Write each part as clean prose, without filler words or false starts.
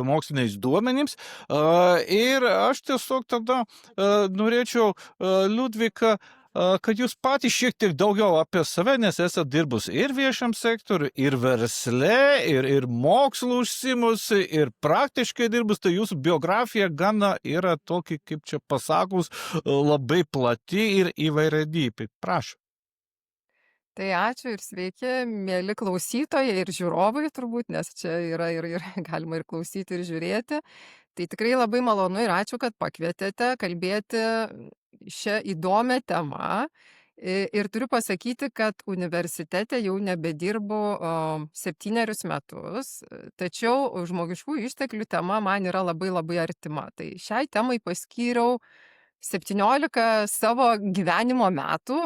moksliniais duomenims. Ir aš tiesiog tada norėčiau, Liudvika, kad jūs patys šiek tiek daugiau apie save, nes esat dirbus ir viešam sektoriu, ir versle, ir mokslu užsimusi, ir praktiškai dirbus, tai jūsų biografija gana yra tokia, kaip čia pasakus, labai plati ir įvairiadypė. Prašau. Tai ačiū ir sveiki, mėly klausytojai ir žiūrovai turbūt, nes čia yra ir galima ir klausyti, ir žiūrėti. Tai tikrai labai malonu ir ačiū, kad pakvietėte kalbėti šią įdomią temą. Ir turiu pasakyti, kad universitete jau nebedirbu 7 metus, tačiau žmogiškųjų išteklių tema man yra labai labai artima. Tai šiai temai paskyriau 17 savo gyvenimo metų,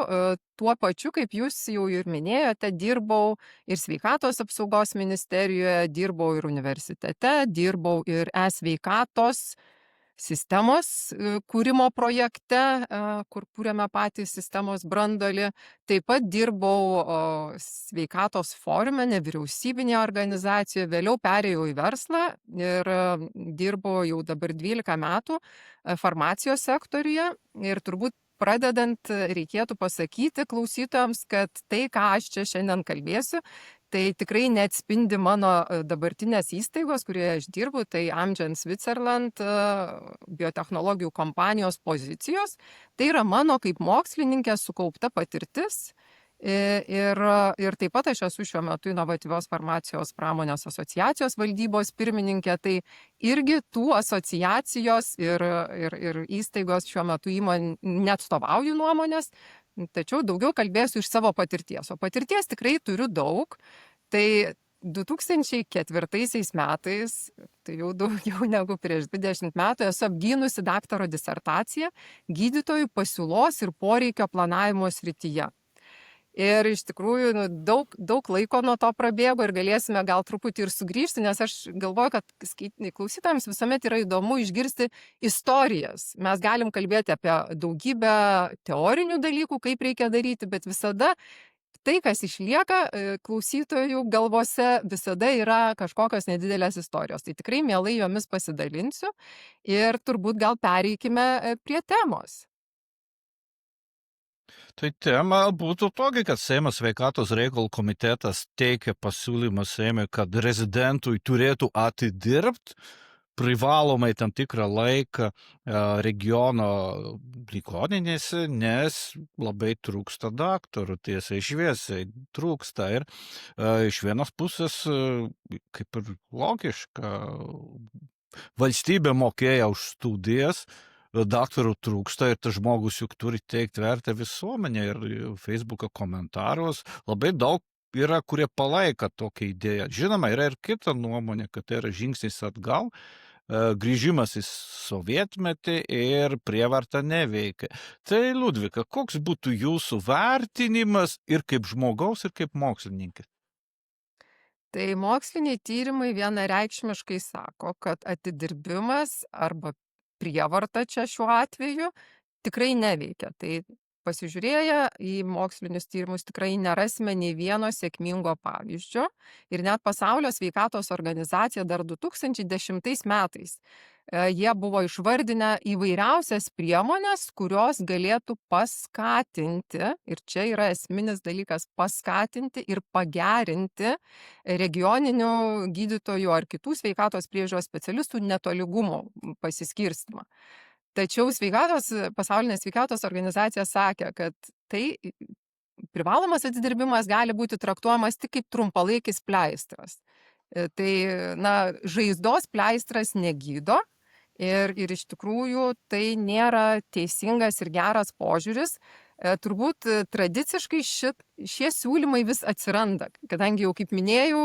tuo pačiu, kaip jūs jau ir minėjote, dirbau ir sveikatos apsaugos ministerijoje, dirbau ir universitete, dirbau ir e-sveikatos sistemos kūrimo projekte, kur kūrėme patį sistemos branduolį. Taip pat dirbau sveikatos forume, nevyriausybinėje organizacijoje, vėliau perėjau į verslą ir dirbau jau dabar 12 metų farmacijos sektoriuje. Ir turbūt pradedant reikėtų pasakyti klausytojams, kad tai, ką aš čia šiandien kalbėsiu, tai tikrai neatspindi mano dabartinės įstaigos, kurioje aš dirbu, tai Amgen Switzerland biotechnologijų kompanijos pozicijos. Tai yra mano kaip mokslininkės sukaupta patirtis. Ir taip pat aš esu šiuo metu Inovatyvios farmacijos pramonės asociacijos valdybos pirmininkė, tai irgi tų asociacijos ir įstaigos šiuo metu įmonė neatstovauju nuomonės, tačiau daugiau kalbėsiu iš savo patirties. O patirties tikrai turiu daug. Tai 2004 metais, tai jau daugiau negu prieš 20 metų, esu apgynusi daktaro disertaciją gydytojų pasiūlos ir poreikio planavimo srityje. Ir iš tikrųjų daug laiko nuo to prabėgo ir galėsime gal truputį ir sugrįžti, nes aš galvoju, kad klausytojams visuomet yra įdomu išgirsti istorijas. Mes galim kalbėti apie daugybę teorinių dalykų, kaip reikia daryti, bet visada tai, kas išlieka klausytojų galvose, visada yra kažkokios nedidelės istorijos. Tai tikrai mielai jomis pasidalinsiu ir turbūt gal pereikime prie temos. Tai tema būtų tokia, kad Seimo sveikatos reikalų komitetas teikia pasiūlymą Seimui, kad rezidentui turėtų atidirbt privalomai tam tikrą laiką regiono ligoninėse, nes labai trūksta daktarų, tiesiai šviesiai trūksta. Ir iš vienos pusės, kaip ir logiška, valstybė mokėjo už studijas, daktarų trūksta ir tas žmogus juk turi teikti vertę visuomenė ir Facebook'o komentaruos labai daug yra, kurie palaiko tokią idėją. Žinoma, yra ir kita nuomonė, kad tai yra žingsnis atgal, grįžimas į sovietmetį ir prievarta neveikia. Tai Liudvika, koks būtų jūsų vertinimas ir kaip žmogaus, ir kaip mokslininkės? Tai moksliniai tyrimai vienareikšmiškai sako, kad atidirbimas arba prievarta čia šiuo atveju tikrai neveikia. Tai pasižiūrėję į mokslinius tyrimus tikrai nerasime nei vieno sėkmingo pavyzdžio. Ir net Pasaulio sveikatos organizacija dar 2010 metais jie buvo išvardinę įvairiausias priemonės, kurios galėtų paskatinti, ir čia yra esminis dalykas, paskatinti ir pagerinti regioninių gydytojų ar kitų sveikatos priežiūros specialistų netolygumo pasiskirstimą. Tačiau Pasaulinė sveikatos organizacija sakė, kad tai privalomas atidirbimas gali būti traktuojamas tik kaip trumpalaikis pleistras. Tai, žaizdos pleistras negydo ir iš tikrųjų tai nėra teisingas ir geras požiūris. Turbūt tradiciškai šie siūlymai vis atsiranda, kadangi jau, kaip minėjau,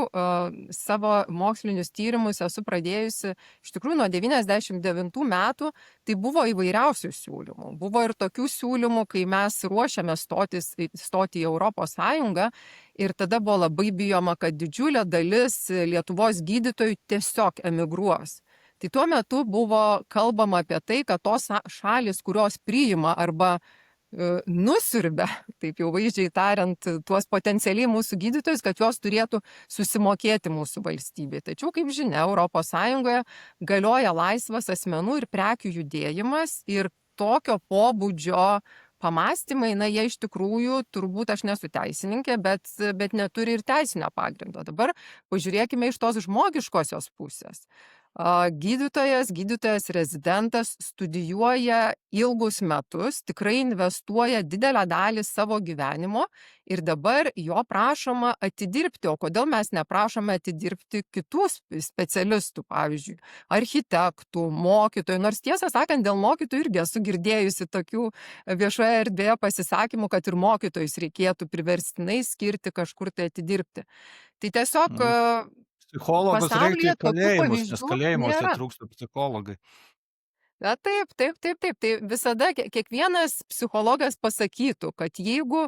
savo mokslinius tyrimus esu pradėjusi iš tikrųjų nuo 99 metų, tai buvo įvairiausių siūlymų. Buvo ir tokių siūlymų, kai mes ruošiame stoti į Europos Sąjungą ir tada buvo labai bijoma, kad didžiulė dalis Lietuvos gydytojų tiesiog emigruos. Tai tuo metu buvo kalbama apie tai, kad tos šalis, kurios priima arba nusiurbia, taip jau vaizdžiai tariant, tuos potencialiai mūsų gydytojus, kad jos turėtų susimokėti mūsų valstybei. Tačiau, kaip žinia, ES galioja laisvas asmenų ir prekių judėjimas ir tokio pobūdžio pamastymai, na, jie iš tikrųjų, turbūt aš nesu teisininkė, bet neturi ir teisinio pagrindo. Dabar pažiūrėkime iš tos žmogiškosios pusės. Gydytojas rezidentas studijuoja ilgus metus, tikrai investuoja didelę dalį savo gyvenimo ir dabar jo prašoma atidirbti. O kodėl mes neprašome atidirbti kitų specialistų, pavyzdžiui, architektų, mokytojų? Nors tiesą sakant, dėl mokytojų irgi esu girdėjusi tokių viešoje erdvėje pasisakymų, kad ir mokytojus reikėtų priverstinai skirti kažkur tai atidirbti. Tai tiesiog Psichologus reikia į pasaulyje tokių kalėjimus, nes pavyzdžių kalėjimuose nėra. trūksta psichologai. Na taip. Tai visada kiekvienas psichologas pasakytų, kad jeigu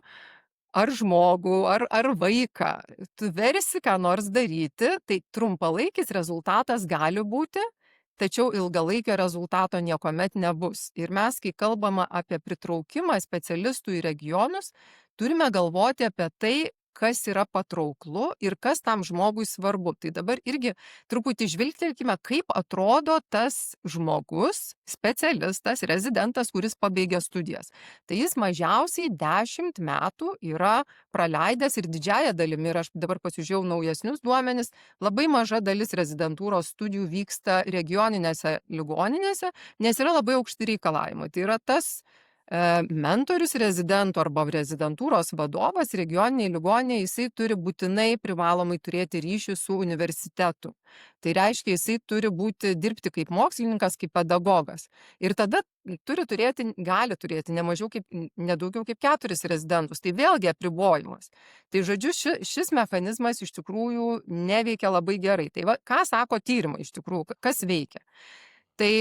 ar žmogų, ar vaiką tu versi ką nors daryti, tai trumpalaikis rezultatas gali būti, tačiau ilgalaikio rezultato niekuomet nebus. Ir mes, kai kalbama apie pritraukimą specialistų į regionus, turime galvoti apie tai, kas yra patrauklu ir kas tam žmogui svarbu. Tai dabar irgi truputį žvilgtelkime, kaip atrodo tas žmogus, specialistas, rezidentas, kuris pabaigia studijas. Tai jis mažiausiai 10 metų yra praleidęs ir didžiąją dalimi, ir aš dabar pasižiūrėjau naujesnius duomenis, labai maža dalis rezidentūros studijų vyksta regioninėse ligoninėse, nes yra labai aukšti reikalavimai. Tai yra tas mentorius rezidentų arba rezidentūros vadovas regioniniai ligoninėje, jisai turi būtinai privalomai turėti ryšį su universitetu. Tai reiškia, jisai turi dirbti kaip mokslininkas, kaip pedagogas. Ir tada gali turėti ne daugiau kaip 4 rezidentus. Tai vėlgi apribojimas. Tai žodžiu, šis mechanizmas iš tikrųjų neveikia labai gerai. Tai va, ką sako tyrimai iš tikrųjų, kas veikia? Tai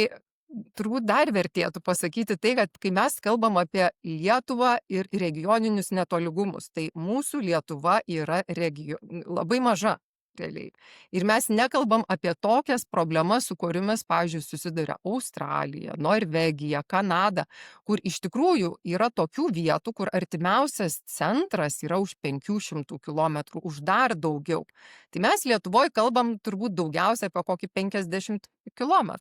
turbūt dar vertėtų pasakyti tai, kad kai mes kalbam apie Lietuvą ir regioninius netolygumus, tai mūsų Lietuva yra labai maža realiai. Ir mes nekalbam apie tokias problemas, su kuriomis, pavyzdžiui, susiduria Australija, Norvegija, Kanada, kur iš tikrųjų yra tokių vietų, kur artimiausias centras yra už 500 km, už dar daugiau. Tai mes Lietuvoje kalbam turbūt daugiausia apie kokį 50 km.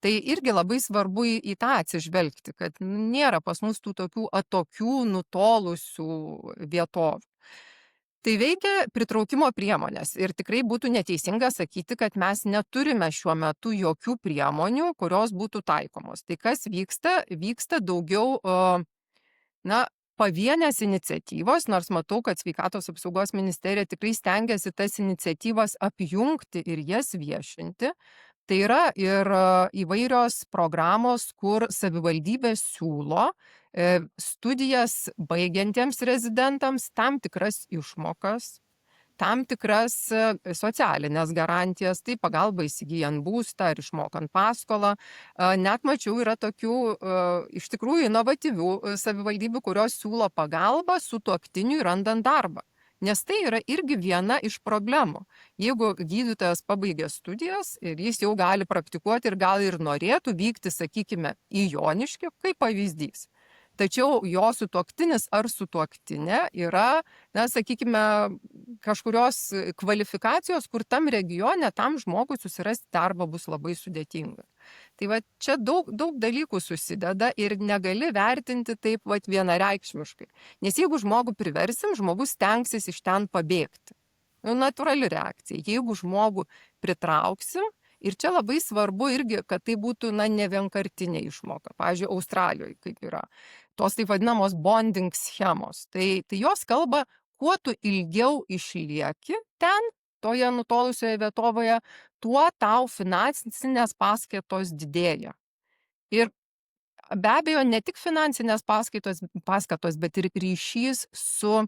Tai irgi labai svarbu į tą atsižvelgti, kad nėra pas mus tų tokių atokių, nutolusių vietovių. Tai veikia pritraukimo priemonės ir tikrai būtų neteisinga sakyti, kad mes neturime šiuo metu jokių priemonių, kurios būtų taikomos. Tai kas vyksta? Vyksta daugiau, pavienės iniciatyvos, nors matau, kad Sveikatos apsaugos ministerija tikrai stengiasi tas iniciatyvas apjungti ir jas viešinti. Tai yra ir įvairios programos, kur savivaldybės siūlo studijas baigiantiems rezidentams tam tikras išmokas, tam tikras socialinės garantijas, tai pagalba įsigijant būstą ar išmokant paskolą. Net mačiau, yra tokių iš tikrųjų inovatyvių savivaldybių, kurios siūlo pagalbą sutuoktiniui randant darbą. Nes tai yra irgi viena iš problemų. Jeigu gydytojas pabaigia studijas ir jis jau gali praktikuoti ir gal ir norėtų vykti, sakykime, į Joniškį, kaip pavyzdys. Tačiau jo sutuoktinis ar sutuoktinė yra, sakykime, kažkurios kvalifikacijos, kur tam regione, tam žmogui susirasti darbą bus labai sudėtinga. Tai va, čia daug dalykų susideda ir negali vertinti taip vienareikšmiškai. Nes jeigu žmogų priversim, žmogus stengsis iš ten pabėgti. Natūrali reakcija. Jeigu žmogų pritrauksim, ir čia labai svarbu irgi, kad tai būtų ne vienkartinė išmoka. Pavyzdžiui, Australijoje kaip yra. Tos taip vadinamos bonding schemos. Tai jos kalba, kuo tu ilgiau išlieki ten, toje nutolusioje vietovoje, tuo tau finansinės paskatos didėja. Ir be abejo, ne tik finansinės paskatos, bet ir ryšys su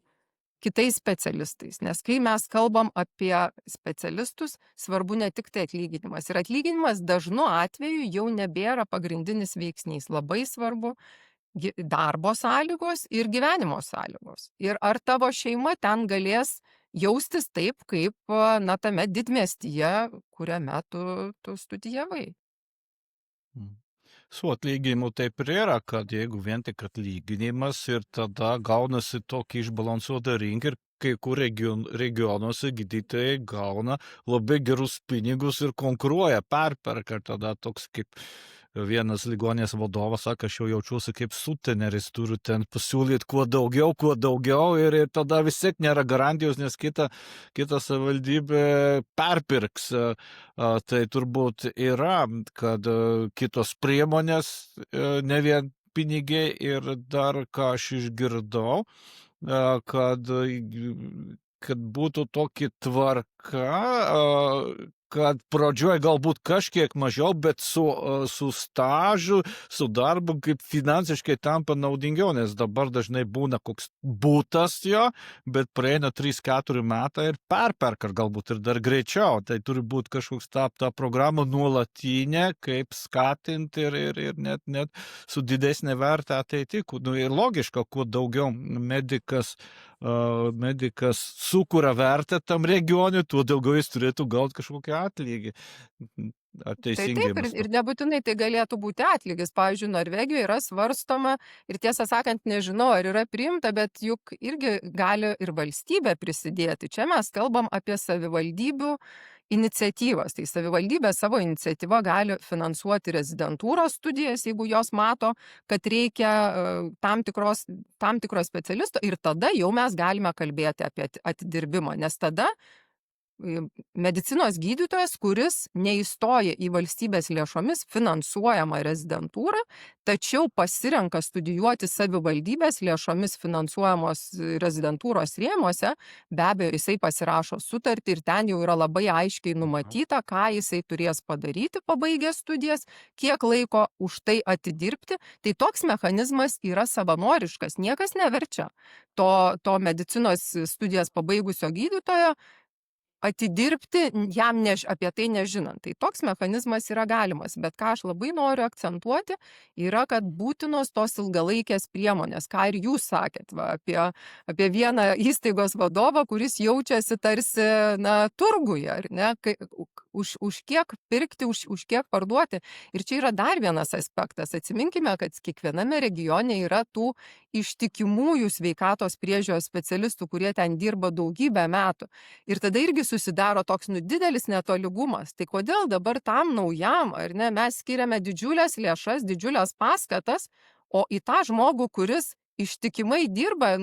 kitais specialistais. Nes kai mes kalbam apie specialistus, svarbu ne tik tai atlyginimas. Ir atlyginimas dažnu atveju jau nebėra pagrindinis veiksnys. Labai svarbu darbo sąlygos ir gyvenimo sąlygos. Ir ar tavo šeima ten galės jaustis taip, kaip tame didmiestyje, kuriame tu studijavai. Su atlyginimu taip ir yra, kad jeigu vien tik atlyginimas ir tada gaunasi tokia išbalansuota rinka ir kai kur regionuose gydytojai gauna labai gerus pinigus ir konkuruoja, perperka, ir tada toks kaip vienas ligoninės vadovas sako, aš jau jaučiuosi kaip suteneris, turiu ten pasiūlyti kuo daugiau ir tada vis tiek nėra garantijos, nes kita savivaldybė perpirks. Tai turbūt yra, kad kitos priemonės, ne vien pinigai ir dar ką aš išgirdau, kad būtų tokia tvarka, kad pradžioj galbūt kažkiek mažiau, bet su stažu, su darbu, kaip finansiškai tampa naudingiau, nes dabar dažnai būna koks būtas jo, bet praeina 3-4 metai ir perperka galbūt ir dar greičiau. Tai turi būti kažkoks ta programa nuolatinė, kaip skatinti ir net su didesnė vertė ateity. Nu, ir logiška, kuo daugiau medikas sukuria vertę tam regionui, tuo daugiau jis turėtų gauti kažkokį atlygį. Ar Tai teisingai taip, mąstau? ir nebūtinai tai galėtų būti atlygis. Pavyzdžiui, Norvegijoje yra svarstoma ir tiesą sakant, nežinau, ar yra priimta, bet juk irgi gali ir valstybė prisidėti. Čia mes kalbam apie savivaldybių iniciatyvas. Tai savivaldybė savo iniciatyvą gali finansuoti rezidentūros studijas, jeigu jos mato, kad reikia tam tikro specialisto, ir tada jau mes galime kalbėti apie atidirbimą, nes tada medicinos gydytojas, kuris neįstoja į valstybės lėšomis finansuojamą rezidentūrą, tačiau pasirenka studijuoti savivaldybės lėšomis finansuojamos rezidentūros rėmuose, be abejo, jisai pasirašo sutartį ir ten jau yra labai aiškiai numatyta, ką jisai turės padaryti, pabaigęs studijas, kiek laiko už tai atidirbti. Tai toks mechanizmas yra savanoriškas, niekas neverčia to medicinos studijas pabaigusio gydytojo atidirbti jam apie tai nežinant. Tai toks mechanizmas yra galimas, bet ką aš labai noriu akcentuoti, yra, kad būtinos tos ilgalaikės priemonės, ką ir jūs sakėt, apie vieną įstaigos vadovą, kuris jaučiasi tarsi, turguje, ar ne, už kiek pirkti, už kiek parduoti. Ir čia yra dar vienas aspektas. Atsiminkime, kad kiekviename regione yra tų ištikimųjų sveikatos priežiūros specialistų, kurie ten dirba daugybę metų. Ir tada irgi susidaro toks didelis netolygumas. Tai kodėl dabar tam naujam, ar ne, mes skiriame didžiulės lėšas, didžiulės paskatas, o į tą žmogų, kuris ištikimai dirba,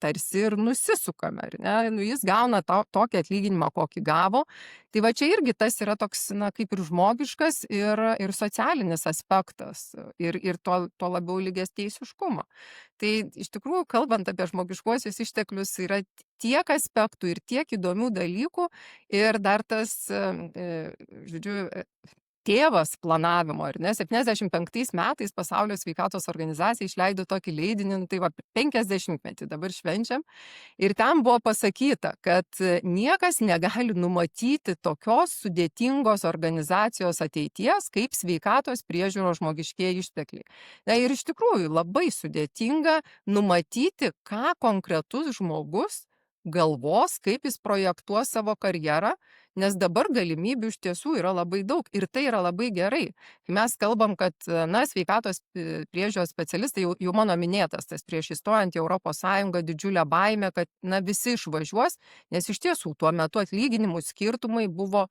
tarsi ir nusisukame, ar ne, jis gauna tokį atlyginimą, kokį gavo. Tai va čia irgi tas yra toks, kaip ir žmogiškas ir socialinis aspektas ir to labiau lygiateisiškumo. Tai iš tikrųjų, kalbant apie žmogiškuosius išteklius, yra tiek aspektų ir tiek įdomių dalykų ir dar tas, tėvas planavimo, ar ne, 75 metais Pasaulio sveikatos organizacija išleido tokį leidinį, tai 50-metį dabar švenčiam, ir ten buvo pasakyta, kad niekas negali numatyti tokios sudėtingos organizacijos ateities, kaip sveikatos priežiūros žmogiškieji ištekliai. Ir iš tikrųjų labai sudėtinga numatyti, ką konkretus žmogus galvos, kaip jis projektuos savo karjerą, nes dabar galimybių iš tiesų yra labai daug ir tai yra labai gerai. Kai mes kalbam, kad sveikatos priežiūros specialistai, jau mano minėtas, tas prieš įstojant į ES didžiulė baimė, kad visi išvažiuos, nes iš tiesų tuo metu atlyginimų skirtumai buvo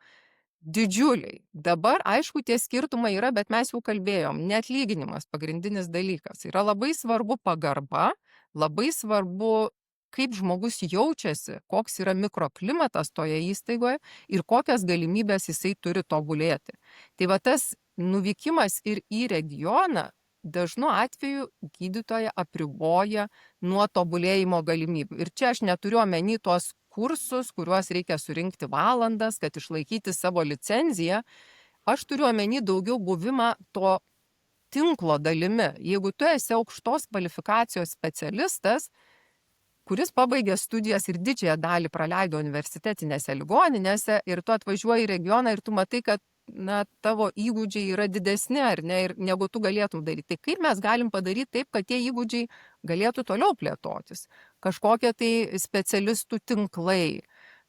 didžiuliai. Dabar, aišku, tie skirtumai yra, bet mes jau kalbėjom, neatlyginimas pagrindinis dalykas. Yra labai svarbu pagarba, labai svarbu, kaip žmogus jaučiasi, koks yra mikroklimatas toje įstaigoje ir kokias galimybės jisai turi tobulėti. Tai va tas nuvykimas ir į regioną dažnu atveju gydytoją apriboja nuo tobulėjimo galimybių. Ir čia aš neturiu omeny tuos kursus, kuriuos reikia surinkti valandas, kad išlaikyti savo licenciją. Aš turiu omeny daugiau buvimą to tinklo dalimi. Jeigu tu esi aukštos kvalifikacijos specialistas, kuris pabaigė studijas ir didžiąją dalį praleido universitetinėse ligoninėse, ir tu atvažiuoji į regioną ir tu matai, kad tavo įgūdžiai yra didesni, ar ne, ir negu tu galėtum daryti. Tai kaip mes galim padaryti taip, kad tie įgūdžiai galėtų toliau plėtotis? Kažkokie tai specialistų tinklai,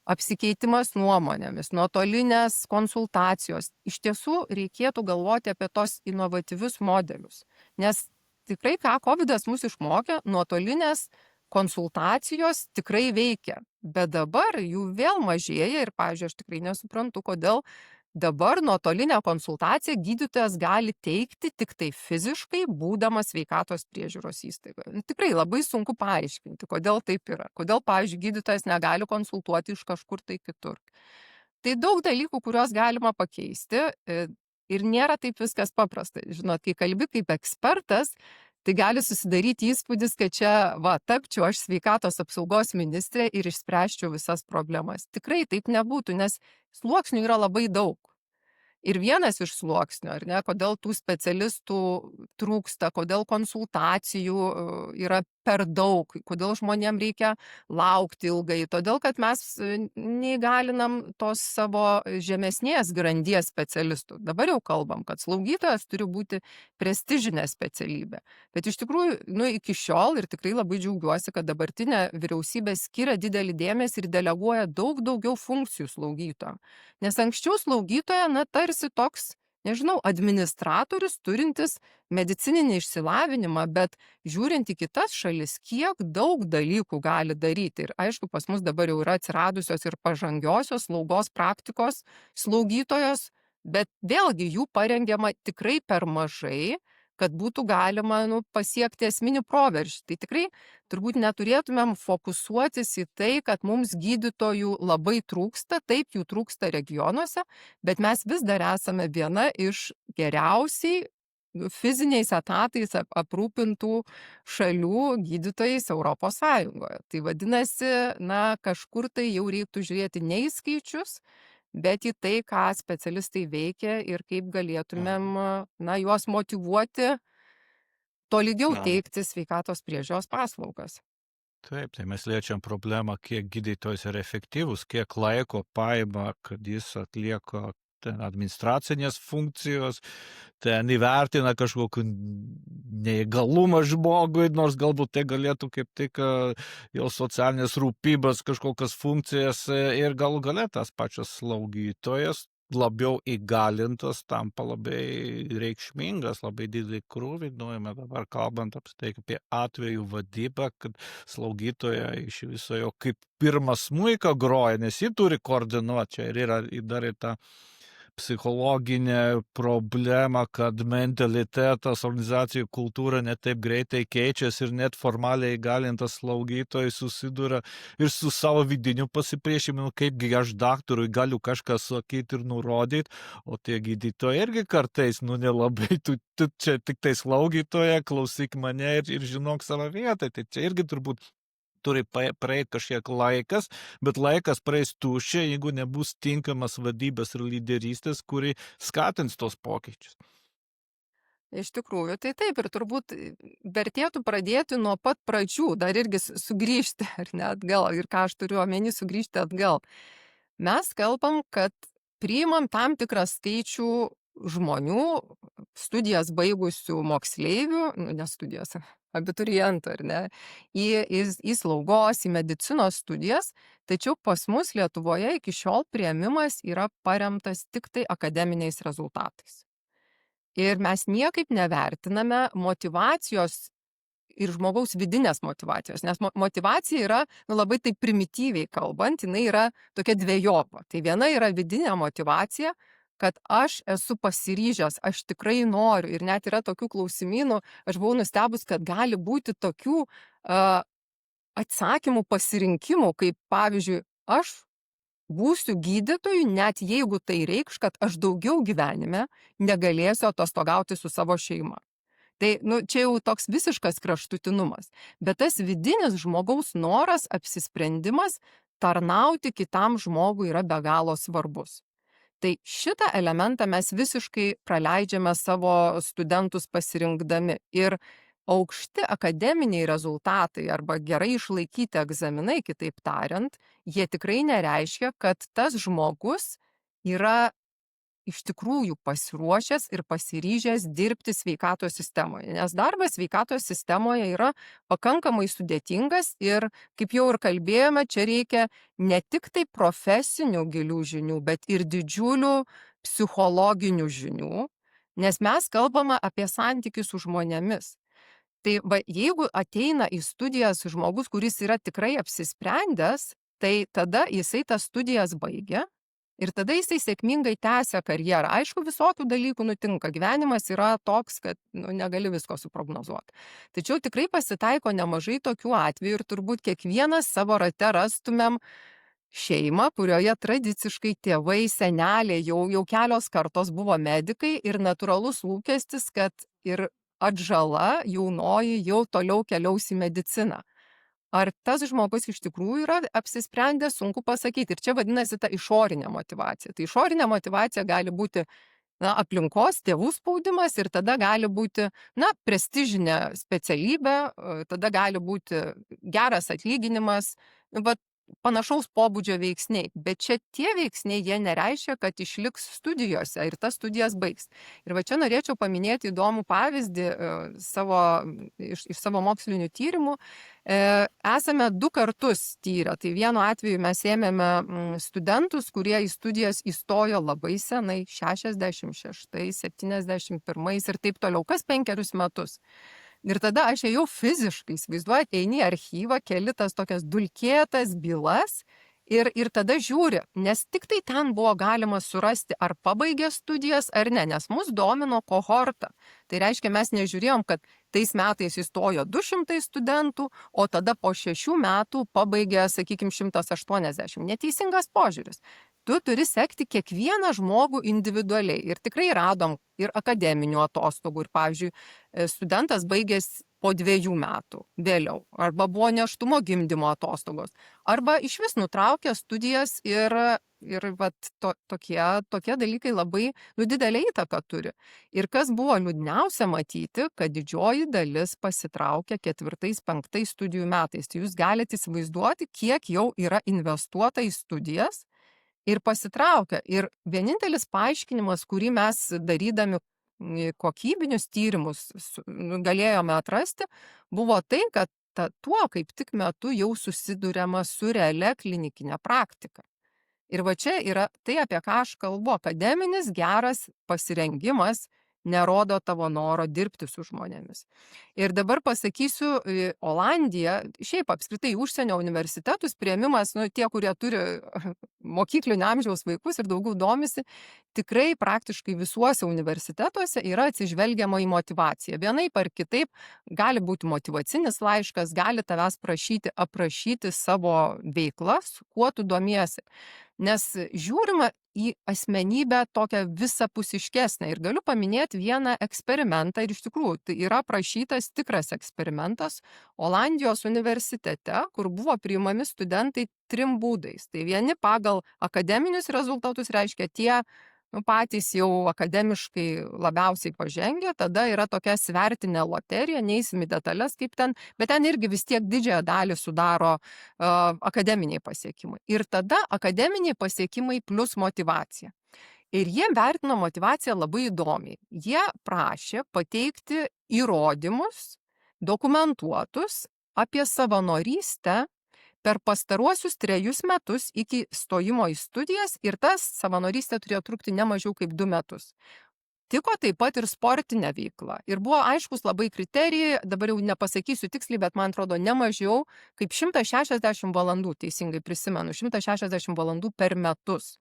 apsikeitimas nuomonėmis, nuotolinės konsultacijos. Iš tiesų reikėtų galvoti apie tos inovatyvius modelius, nes tikrai, ką kovidas mus išmokė, nuotolinės konsultacijos tikrai veikia, bet dabar jų vėl mažėja ir, pavyzdžiui, aš tikrai nesuprantu, kodėl dabar nuotolinę konsultaciją gydytojas gali teikti tik tai fiziškai, būdamas sveikatos priežiūros įstaigoje. Tikrai labai sunku paaiškinti, kodėl taip yra. Kodėl, pavyzdžiui, gydytojas negali konsultuoti iš kažkur tai kitur. Tai daug dalykų, kuriuos galima pakeisti ir nėra taip viskas paprasta. Žinot, kai kalbi kaip ekspertas, tai gali susidaryti įspūdis, kad čia, tapčiau aš sveikatos apsaugos ministrė ir išspręsčiau visas problemas. Tikrai taip nebūtų, nes sluoksnių yra labai daug. Ir vienas iš sluoksnių, ar ne, kodėl tų specialistų trūksta, kodėl konsultacijų yra per daug, kodėl žmonėm reikia laukti ilgai, todėl kad mes neįgalinam tos savo žemesnės grandies specialistų. Dabar jau kalbam, kad slaugytojas turi būti prestižinė specialybė. Bet iš tikrųjų, iki šiol ir tikrai labai džiaugiuosi, kad dabartinė vyriausybė skiria didelį dėmesį ir deleguoja daug daugiau funkcijų slaugytojam. Nes anksčiau slaugytoja, tarsi toks, nežinau, administratorius turintis medicininį išsilavinimą, bet žiūrint į kitas šalis, kiek daug dalykų gali daryti. Ir aišku, pas mus dabar jau yra atsiradusios ir pažangiosios slaugos praktikos slaugytojos, bet vėlgi jų parengiama tikrai per mažai, kad būtų galima pasiekti esminį proveržį. Tai tikrai turbūt neturėtumėm fokusuotis į tai, kad mums gydytojų labai trūksta, taip jų trūksta regionuose, bet mes vis dar esame viena iš geriausiai fiziniais etatais aprūpintų šalių gydytojais Europos Sąjungoje. Tai vadinasi, kažkur tai jau reiktų žiūrėti ne į skaičius, bet į tai, ką specialistai veikia ir kaip galėtumėm juos motyvuoti tolygiau teikti sveikatos priežiūros paslaugas. Taip, tai mes liečiam problemą, kiek gydytojas yra efektyvus, kiek laiko paima, kad jis atlieka ten administracinės funkcijos, ten įvertina kažkokį neįgalumą žmogui, nors galbūt tai galėtų kaip tik jo socialinės rūpybos kažkokias funkcijas ir galų gale tas pačias slaugytojas labiau įgalintas tampa labai reikšmingas, labai didelį krūvį, dabar kalbant apie atvejų vadybą, kad slaugytoja iš viso jo kaip pirmą smuiką groja, nes ji turi koordinuoti, čia ir yra dar ir ta psichologinė problema, kad mentalitetas, organizacijų kultūra net taip greitai keičiasi ir net formaliai įgalintas slaugytojai susiduria ir su savo vidiniu pasipriešinimu, kaipgi aš daktarui galiu kažką sakyti ir nurodyti, o tie gydytojai irgi kartais, nelabai, tu čia tik tai slaugytoja, klausyk mane ir žinok savo vietą, tai čia irgi turbūt turi praeiti kažkiek laikas, bet laikas praeis tuščiai, jeigu nebus tinkamas vadybės ir lyderystės, kuri skatins tos pokyčius. Iš tikrųjų, tai taip, ir turbūt vertėtų pradėti nuo pat pradžių, dar irgi sugrįžti, ar ne atgal, ir ką aš turiu omeny sugrįžti atgal. Mes kalbam, kad priimam tam tikrą skaičių žmonių, studijas baigusių moksleivių, ne studijas, abiturientų, ar ne, į slaugos, į medicinos studijas, tačiau pas mus Lietuvoje iki šiol priėmimas yra paremtas tik tai akademiniais rezultatais. Ir mes niekaip nevertiname motyvacijos ir žmogaus vidinės motyvacijos, nes motyvacija yra, labai taip primityviai kalbant, jinai yra tokia dvejopa. Tai viena yra vidinė motyvacija, kad aš esu pasiryžęs, aš tikrai noriu, ir net yra tokių klausimynų, aš buvau nustebus, kad gali būti tokių atsakymų, pasirinkimų, kaip pavyzdžiui, aš būsiu gydytoju, net jeigu tai reikš, kad aš daugiau gyvenime negalėsiu atostogauti su savo šeima. Tai čia jau toks visiškas kraštutinumas, bet tas vidinis žmogaus noras, apsisprendimas tarnauti kitam žmogui yra be galo svarbus. Tai šitą elementą mes visiškai praleidžiame savo studentus pasirinkdami, ir aukšti akademiniai rezultatai arba gerai išlaikyti egzaminai, kitaip tariant, jie tikrai nereiškia, kad tas žmogus yra iš tikrųjų pasiruošęs ir pasiryžęs dirbti sveikatos sistemoje, nes darbas sveikatos sistemoje yra pakankamai sudėtingas ir, kaip jau ir kalbėjome, čia reikia ne tik tai profesinių gilių žinių, bet ir didžiulių psichologinių žinių, nes mes kalbame apie santykius su žmonėmis. Tai va, jeigu ateina į studijas žmogus, kuris yra tikrai apsisprendęs, tai tada jisai tas studijas baigia ir tada jisai sėkmingai tęsia karjerą. Aišku, visokių dalykų nutinka. Gyvenimas yra toks, kad negali visko suprognozuoti. Tačiau tikrai pasitaiko nemažai tokių atvejų ir turbūt kiekvienas savo rate rastumėm šeimą, kurioje tradiciškai tėvai, seneliai jau kelios kartos buvo medikai ir natūralus lūkestis, kad ir atžala jaunoji jau toliau keliaus į mediciną. Ar tas žmogus iš tikrųjų yra apsisprendęs, sunku pasakyti. Ir čia vadinasi ta išorinė motyvacija. Tai išorinė motyvacija gali būti aplinkos, tėvų spaudimas ir tada gali būti prestižinė specialybė, tada gali būti geras atlyginimas, panašaus pobūdžio veiksniai. Bet čia tie veiksniai, jie nereiškia, kad išliks studijose ir tas studijas baigs. Ir va čia norėčiau paminėti įdomų pavyzdį iš savo mokslinių tyrimų. Esame 2 kartus tyrę. Tai vienu atveju mes ėmėme studentus, kurie į studijas įstojo labai senai, 66, 71 ir taip toliau, kas 5 metus. Ir tada aš ėjau fiziškai, įsivaizduojat, eini į archyvą, keli tas tokias dulkėtas bylas ir tada žiūri, nes tik tai ten buvo galima surasti, ar pabaigė studijas ar ne, nes mus domino kohorta. Tai reiškia, mes nežiūrėjom, kad tais metais įstojo 200 studentų, o tada po 6 metų pabaigė, sakykime, 180. Neteisingas požiūris. Tu turi sekti kiekvieną žmogų individualiai. Ir tikrai radom ir akademinių atostogų. Ir, pavyzdžiui, studentas baigęs po 2 metų vėliau. Arba buvo nėštumo gimdymo atostogos. Arba iš vis nutraukė studijas ir tokie dalykai labai didelę įtaką turi. Ir kas buvo liūdniausia matyti, kad didžioji dalis pasitraukia 4-5 studijų metais. Tai jūs galite įsivaizduoti, kiek jau yra investuota į studijas ir pasitraukia. Ir vienintelis paaiškinimas, kurį mes darydami kokybinius tyrimus galėjome atrasti, buvo tai, kad tuo kaip tik metu jau susiduriama su realia klinikinė praktika. Ir va čia yra tai, apie ką aš kalbu. Akademinis geras pasirengimas nerodo tavo noro dirbti su žmonėmis. Ir dabar pasakysiu, Olandija, šiaip apskritai užsienio universitetus priėmimas, tie, kurie turi mokyklinio amžiaus vaikus ir daugiau domisi, tikrai praktiškai visuose universitetuose yra atsižvelgiama į motivaciją. Vienaip ar kitaip gali būti motyvacinis laiškas, gali tavęs prašyti aprašyti savo veiklas, kuo tu domiesi. Nes žiūrima į asmenybę tokią visapusiškesnę. Ir galiu paminėti vieną eksperimentą, ir iš tikrųjų tai yra aprašytas tikras eksperimentas Olandijos universitete, kur buvo priimami studentai 3 būdais. Tai vieni pagal akademinius rezultatus, reiškia tie patys jau akademiškai labiausiai pažengę, tada yra tokia svertinė loterija, neįsim į detalės kaip ten, bet ten irgi vis tiek didžiąją dalį sudaro akademiniai pasiekimai. Ir tada akademiniai pasiekimai plus motyvacija. Ir jie vertino motivaciją labai įdomiai. Jie prašė pateikti įrodymus, dokumentuotus apie savanorystę per pastaruosius 3 metus iki stojimo į studijas ir tas savanorystė turėjo trukti ne mažiau kaip 2 metus. Tiko taip pat ir sportinė veikla. Ir buvo aiškus labai kriterijai, dabar jau nepasakysiu tiksliai, bet man atrodo ne mažiau kaip 160 valandų, teisingai prisimenu, 160 valandų per metus.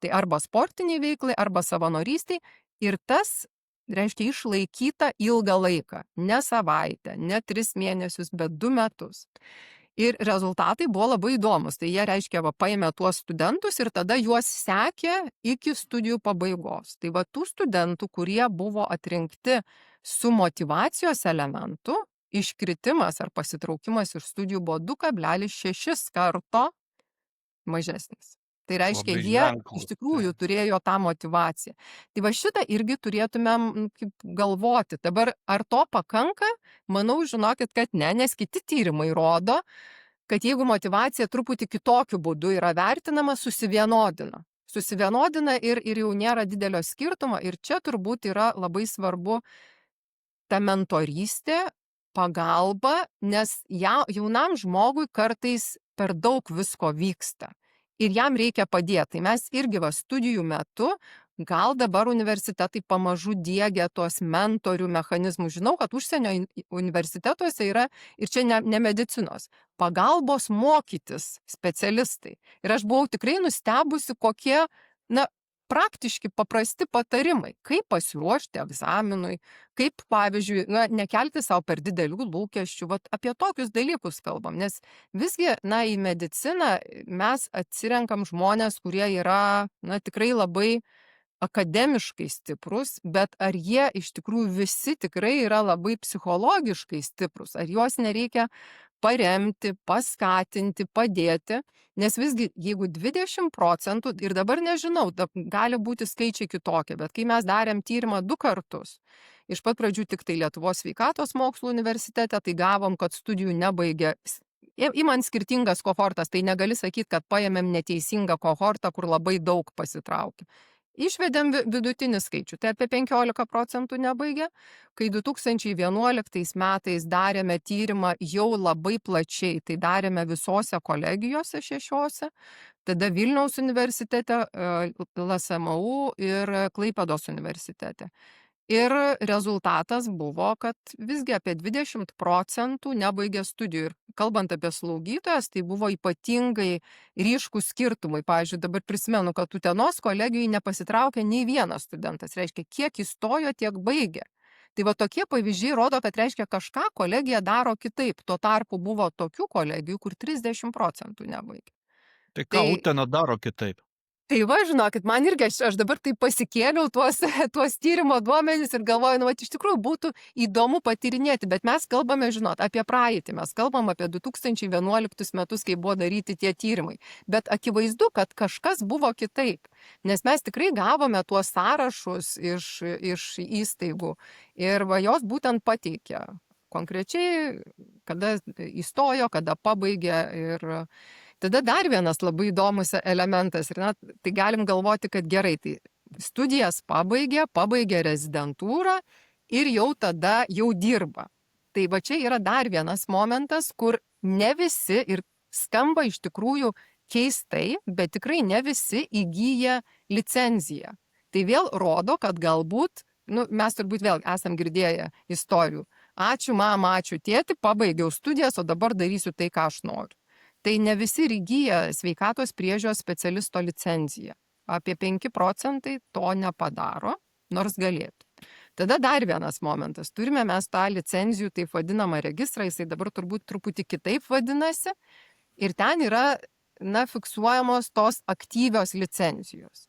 Tai arba sportiniai veiklai, arba savanorystiai ir tas reiškia išlaikyta ilgą laiką, ne savaitę, ne 3 mėnesius, bet 2 metus. Ir rezultatai buvo labai įdomus. Tai jie reiškia, paėmė tuos studentus ir tada juos sekė iki studijų pabaigos. Tai tų studentų, kurie buvo atrinkti su motyvacijos elementu, iškritimas ar pasitraukimas iš studijų buvo 2,6 karto mažesnis. Tai reiškia, jie iš tikrųjų turėjo tą motivaciją. Tai šitą irgi turėtumėm galvoti. Dabar ar to pakanka? Manau, žinokit, kad ne, nes kiti tyrimai rodo, kad jeigu motivacija truputį kitokiu būdu yra vertinama, susivienodina. susivienodina ir jau nėra didelio skirtumo. Ir čia turbūt yra labai svarbu ta mentorystė, pagalba, nes jaunam žmogui kartais per daug visko vyksta ir jam reikia padėti. Tai mes irgi studijų metu, gal dabar universitetai pamažu diegia tuos mentorių mechanizmus. Žinau, kad užsienio universitetuose yra, ir čia ne medicinos, pagalbos mokytis specialistai. Ir aš buvau tikrai nustebusi, kokie, praktiški paprasti patarimai, kaip pasiruošti egzaminui, kaip, pavyzdžiui, nekelti savo per didelių lūkesčių. Apie tokius dalykus kalbam, nes visgi, į mediciną mes atsirenkam žmonės, kurie yra, tikrai labai akademiškai stiprus, bet ar jie iš tikrųjų visi tikrai yra labai psichologiškai stiprus, ar juos nereikia paremti, paskatinti, padėti, nes visgi, jeigu 20%, ir dabar nežinau, gali būti skaičiai kitokie, bet kai mes darėm tyrimą 2 kartus, iš pat pradžių tik tai Lietuvos sveikatos mokslų universitete, tai gavom, kad studijų nebaigė, imant skirtingas kohortas, tai negali sakyti, kad paėmėm neteisingą kohortą, kur labai daug pasitraukė. Išvedėm vidutinį skaičių, tai apie 15% nebaigė. Kai 2011 metais darėme tyrimą jau labai plačiai, tai darėme visose kolegijose 6, tada Vilniaus universitete, LSMU ir Klaipėdos universitete. Ir rezultatas buvo, kad visgi apie 20% nebaigė studijų. Ir kalbant apie slaugytojas, tai buvo ypatingai ryškūs skirtumai. Pavyzdžiui, dabar prisimenu, kad Utenos kolegijai nepasitraukė nei vienas studentas. Reiškia, kiek įstojo, tiek baigė. Tai tokie pavyzdžiai rodo, kad reiškia, kažką kolegija daro kitaip. Tuo tarpu buvo tokių kolegijų, kur 30% nebaigė. Tai ką Utena daro kitaip? Tai žinokit, man irgi, aš dabar taip pasikėliau tuos tyrimo duomenys ir galvoju, iš tikrųjų būtų įdomu patyrinėti, bet mes kalbame, apie praeitį, mes kalbam apie 2011 metus, kai buvo daryti tie tyrimai, bet akivaizdu, kad kažkas buvo kitaip, nes mes tikrai gavome tuos sąrašus iš įstaigų ir jos būtent pateikė konkrečiai, kada įstojo, kada pabaigė. Ir tada dar vienas labai įdomus elementas, ir tai galim galvoti, kad gerai, tai studijas pabaigė rezidentūrą ir jau tada jau dirba. Tai čia yra dar vienas momentas, kur ne visi, ir skamba iš tikrųjų keistai, bet tikrai ne visi įgyja licenciją. Tai vėl rodo, kad galbūt, mes turbūt vėl esam girdėję istorijų. Ačiū mama, ačiū tėti, pabaigiau studijas, o dabar darysiu tai, ką aš noriu. Tai ne visi įgyja sveikatos priežiūros specialisto licenciją. Apie 5% to nepadaro, nors galėtų. Tada dar vienas momentas. Turime mes tą licencijų, taip vadinamą registrą, jisai dabar turbūt truputį kitaip vadinasi. Ir ten yra, fiksuojamos tos aktyvios licencijos.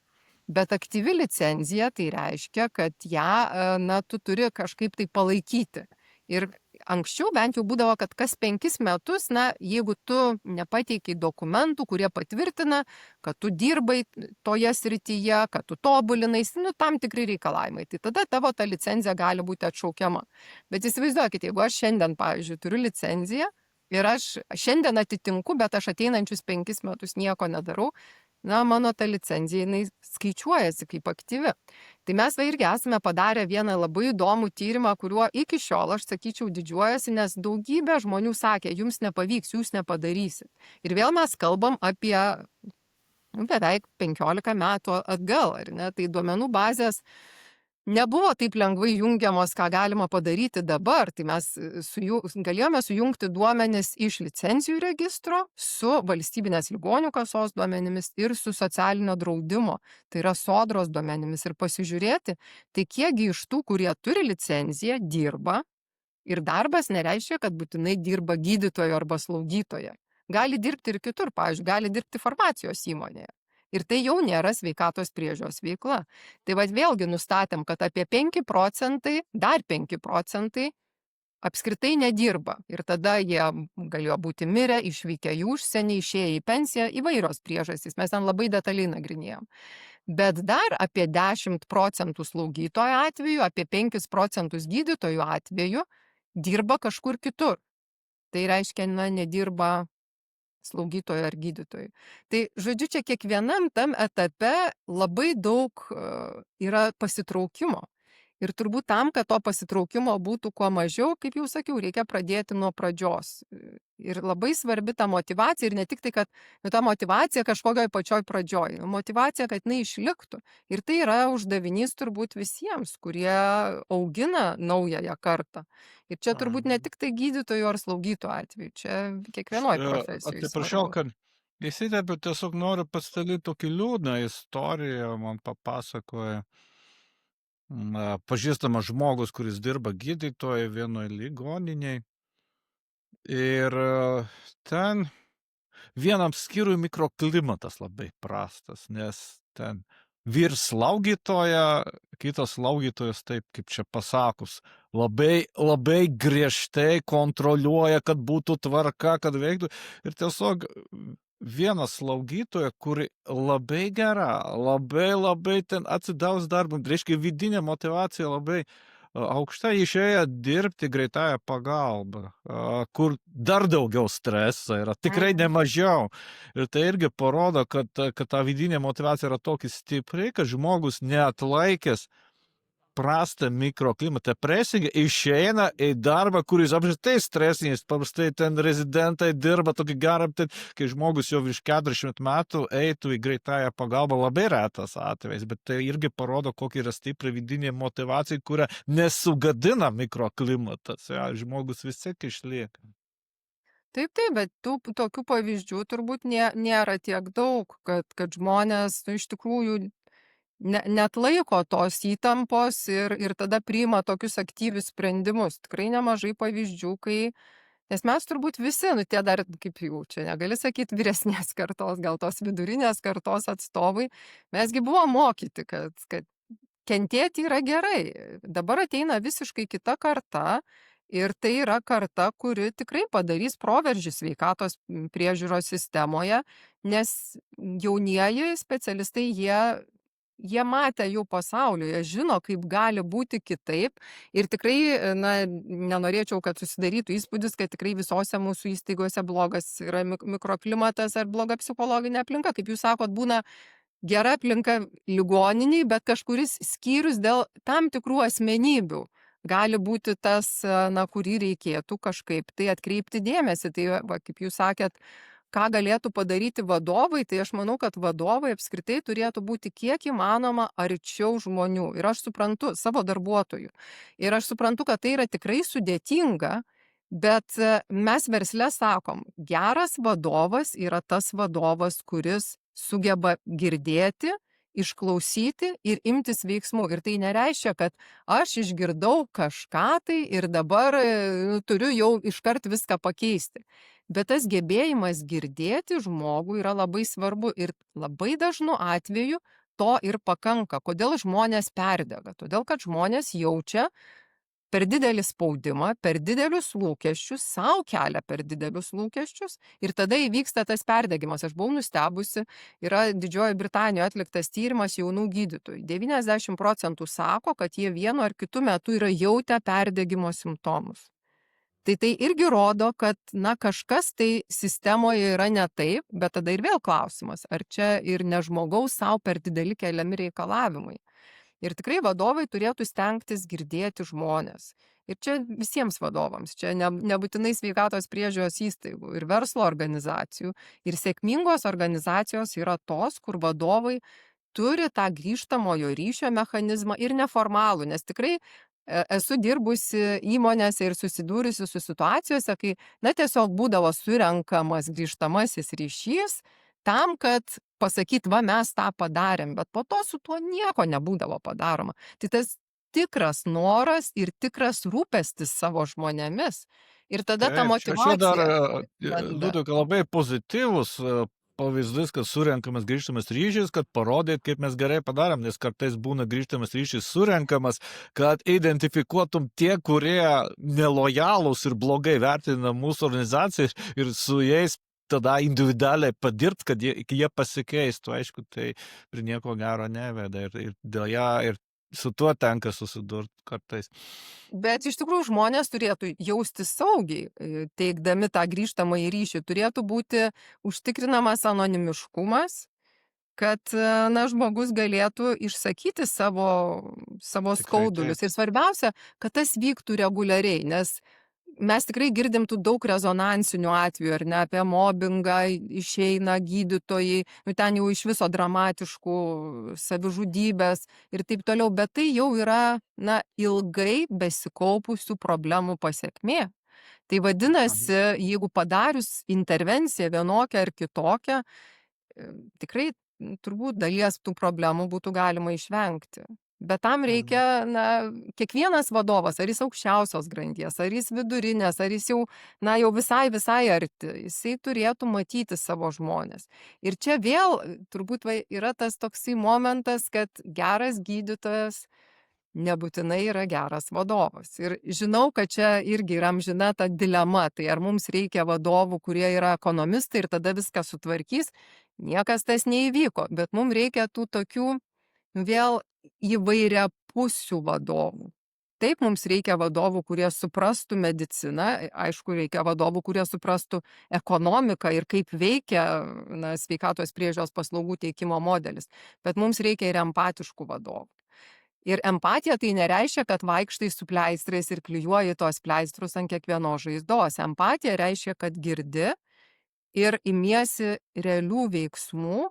Bet aktyvi licencija tai reiškia, kad ją, tu turi kažkaip tai palaikyti. Ir anksčiau bent jau būdavo, kad kas 5 metus, jeigu tu nepateikai dokumentų, kurie patvirtina, kad tu dirbai toje srityje, kad tu tobulinais, tam tikri reikalavimai, tai tada tavo ta licencija gali būti atšaukiama. Bet įsivaizduokite, jeigu aš šiandien, pavyzdžiui, turiu licenciją ir aš šiandien atitinku, bet aš ateinančius 5 metus nieko nedarau, mano ta licencija, jinai skaičiuojasi kaip aktyvi. Tai mes irgi esame padarę vieną labai įdomų tyrimą, kuriuo iki šiol, aš sakyčiau, didžiuojasi, nes daugybė žmonių sakė, jums nepavyks, jūs nepadarysit. Ir vėl mes kalbam apie beveik 15 metų atgal, ar ne? Tai duomenų bazės nebuvo taip lengvai jungiamos, ką galima padaryti dabar. Tai mes galėjome sujungti duomenis iš licencijų registro su valstybinės ligonių kasos duomenimis ir su socialinio draudimo, tai yra sodros duomenimis, ir pasižiūrėti, tai kiekgi iš tų, kurie turi licenciją, dirba. Ir darbas nereiškia, kad būtinai dirba gydytojo arba slaugytoje. Gali dirbti ir kitur, pavyzdžiui, gali dirbti farmacijos įmonėje. Ir tai jau nėra sveikatos priežiūros veikla. Tai vėlgi nustatėm, kad apie 5%, dar 5% apskritai nedirba. Ir tada jie galėjo būti mirę, išvykę į užsienį, išėję į pensiją, įvairios priežastys. Mes ten labai detaliai nagrinėjom. Bet dar apie 10% slaugytojų atveju, apie 5% gydytojų atveju dirba kažkur kitur. Tai reiškia, nedirba slaugytojui ar gydytojui. Tai, žodžiu, čia kiekvienam tam etape labai daug yra pasitraukimo. Ir turbūt tam, kad to pasitraukimo būtų kuo mažiau, kaip jau sakiau, reikia pradėti nuo pradžios. Ir labai svarbi ta motyvacija, ir ne tik tai, kad ta motyvacija kažkokioj pačioj pradžioj, motyvacija, kad jinai išliktų. Ir tai yra uždavinys turbūt visiems, kurie augina naująją kartą. Ir čia turbūt ne tik tai gydytojų ar slaugytojų atveju, čia kiekvienoj profesijoj Atsiprašau, svarbu. kad įsiterpiu, tiesiog noriu pasidalyti tokį liūdną istoriją, man papasakoja pažįstamas žmogus, kuris dirba gydytoju vienoje ligoniniai. Ir ten vienam skyriui mikroklimatas labai prastas, nes ten vyr slaugytoja, kitas slaugytojas, taip kaip čia pasakus, labai griežtai kontroliuoja, kad būtų tvarka, kad veiktų. Ir tiesiog viena slaugytoja, kuri labai gera, labai ten atsidaus darbam, reiškia vidinė motyvacija labai aukšta, išėjo dirbti greitąją pagalbą, kur dar daugiau streso yra, tikrai ne mažiau. Ir tai irgi parodo, kad ta vidinė motyvacija yra tokia stipri, kad žmogus neatlaikęs prastą mikroklimatą presiją išeina į darbą, kuris apskritai stresinis, paprastai ten rezidentai dirba tokį gerą, kai žmogus jau virš 40 metų eitų į greitąją pagalbą, labai retas atvejs, bet tai irgi parodo, kokia yra stipri vidinė motyvacija, kurią nesugadina mikroklimatas, ja, žmogus vis tiek išlieka. Taip, bet tokių pavyzdžių turbūt nėra tiek daug, kad žmonės iš tikrųjų neatlaiko tos įtampos ir tada priima tokius aktyvius sprendimus. Tikrai nemažai pavyzdžių, nes mes turbūt visi, tie dar, kaip jau čia negali sakyti, vyresnės kartos, gal tos vidurinės kartos atstovai, mesgi buvo mokyti, kad kentėti yra gerai. Dabar ateina visiškai kita karta. Ir tai yra karta, kuri tikrai padarys proveržį sveikatos priežiūros sistemoje, nes jaunieji specialistai, jie matė jau pasaulio, jie žino, kaip gali būti kitaip. Ir tikrai, nenorėčiau, kad susidarytų įspūdis, kad tikrai visose mūsų įstaigose blogas yra mikroklimatas ar bloga psichologinė aplinka. Kaip jūs sakot, būna gera aplinka ligoniniai, bet kažkuris skyrius dėl tam tikrų asmenybių gali būti tas, kurį reikėtų kažkaip tai atkreipti dėmesį. Tai, kaip jūs sakėt, ką galėtų padaryti vadovai, tai aš manau, kad vadovai apskritai turėtų būti kiek įmanoma arčiau žmonių. Ir aš suprantu savo darbuotojų. Ir aš suprantu, kad tai yra tikrai sudėtinga, bet mes versle sakom, geras vadovas yra tas vadovas, kuris sugeba girdėti, išklausyti ir imtis veiksmų. Ir tai nereiškia, kad aš išgirdau kažką tai ir dabar turiu jau iškart viską pakeisti. Bet tas gebėjimas girdėti žmogų yra labai svarbu ir labai dažnu atveju to ir pakanka. Kodėl žmonės perdega? Todėl, kad žmonės jaučia per didelį spaudimą, per didelius lūkesčius, savo kelia per didelius lūkesčius ir tada įvyksta tas perdegimas. Aš buvau nustebusi, yra Didžiojoje Britanijoje atliktas tyrimas jaunų gydytojų. 90% sako, kad jie vienu ar kitu metu yra jautę perdegimo simptomus. Tai irgi rodo, kad kažkas tai sistemoje yra ne taip, bet tada ir vėl klausimas, ar čia ir ne žmogaus savo per dideli keliami reikalavimai. Ir tikrai vadovai turėtų stengtis girdėti žmonės. Ir čia visiems vadovams, čia nebūtinai sveikatos priežiūros įstaigų ir verslo organizacijų. Ir sėkmingos organizacijos yra tos, kur vadovai turi tą grįžtamojo ryšio mechanizmą ir neformalų, nes tikrai esu dirbusi įmonėse ir susidūrusi su situacijose, kai tiesiog būdavo surenkamas grįžtamasis ryšys tam, kad pasakyti, mes tą padarėm, bet po to su tuo nieko nebūdavo padaroma. Tai tas tikras noras ir tikras rūpestis savo žmonėmis. Ir tada ta motyvacija. Čia dar labai pozityvus pavyzdys, kad surenkamas grįžtamas ryšys, kad parodyt, kaip mes gerai padarėm, nes kartais būna grįžtamas ryšys surenkamas, kad identifikuotum tie, kurie nelojalūs ir blogai vertina mūsų organizaciją ir su jais tada individualiai padirbt, kad jie pasikeistų. Aišku, tai prie nieko gero neveda ir dėl ją ir su tuo tenka susidurt kartais. Bet iš tikrųjų žmonės turėtų jaustis saugiai, teikdami tą grįžtamąjį ryšį. Turėtų būti užtikrinamas anonimiškumas, kad, na, žmogus galėtų išsakyti savo Tikrai taip. skaudulius. Ir svarbiausia, kad tas vyktų reguliariai, nes mes tikrai girdim tų daug rezonansinių atvejų, ar ne, apie mobingą, išeina gydytojai, nu ten jau iš viso dramatiškų savižudybės ir taip toliau, bet tai jau yra, na, ilgai besikaupusių problemų pasekmė. Tai vadinasi, jeigu padarius intervenciją vienokią ar kitokią, tikrai turbūt dalies tų problemų būtų galima išvengti. Bet tam reikia, na, kiekvienas vadovas, ar jis aukščiausios grandies, ar jis vidurinės, ar jis jau, na, jau visai arti, jisai turėtų matyti savo žmones. Ir čia vėl turbūt yra tas toksai momentas, kad geras gydytojas nebūtinai yra geras vadovas. Ir žinau, kad čia irgi yra amžina ta dilema, tai ar mums reikia vadovų, kurie yra ekonomistai ir tada viską sutvarkys. Niekas tas neįvyko, bet mums reikia tų tokių vėl įvairiapusių vadovų. Taip, mums reikia vadovų, kurie suprastų mediciną, aišku, reikia vadovų, kurie suprastų ekonomiką ir kaip veikia, na, sveikatos priežiūros paslaugų teikimo modelis, bet mums reikia ir empatiškų vadovų. Ir empatija tai nereiškia, kad vaikštai su pleistrais ir klijuoji tos pleistrus ant kiekvienos žaizdos. Empatija reiškia, kad girdi ir imiesi realių veiksmų.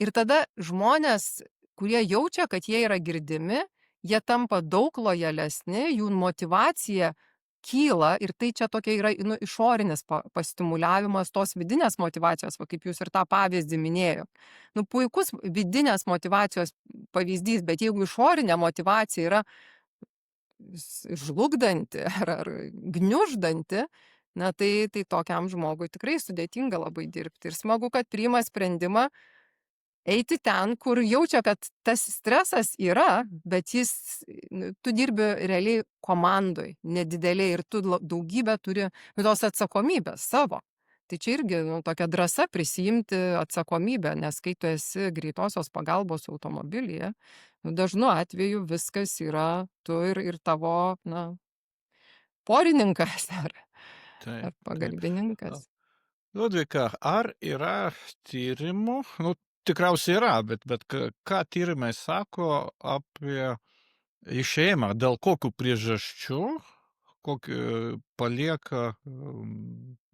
Ir tada žmonės, kurie jaučia, kad jie yra girdimi, jie tampa daug lojalesni, jų motyvacija kyla ir tai čia tokia yra, nu, išorinis pastimuliavimas tos vidinės motyvacijos, va, kaip jūs ir tą pavyzdį minėjo. Nu, puikus vidinės motyvacijos pavyzdys, bet jeigu išorinė motyvacija yra žlugdanti ar gniuždanti, na, tai tokiam žmogui tikrai sudėtinga labai dirbti. Ir smagu, kad priima sprendimą eiti ten, kur jaučia, kad tas stresas yra, bet tu dirbi realiai komandoj, nedideliai ir tu daugybę turi tos atsakomybės savo. Tai čia irgi, nu, tokia drąsa prisijimti atsakomybę, nes kai tu esi greitosios pagalbos automobilyje, nu, dažnu atveju viskas yra tu ir tavo, na, porininkas ar pagalbininkas. Liudvika, ar yra tyrimų, nu, tikriausiai yra, bet ką tyrimai sako apie išėjimą, dėl kokių priežasčių, kokį palieka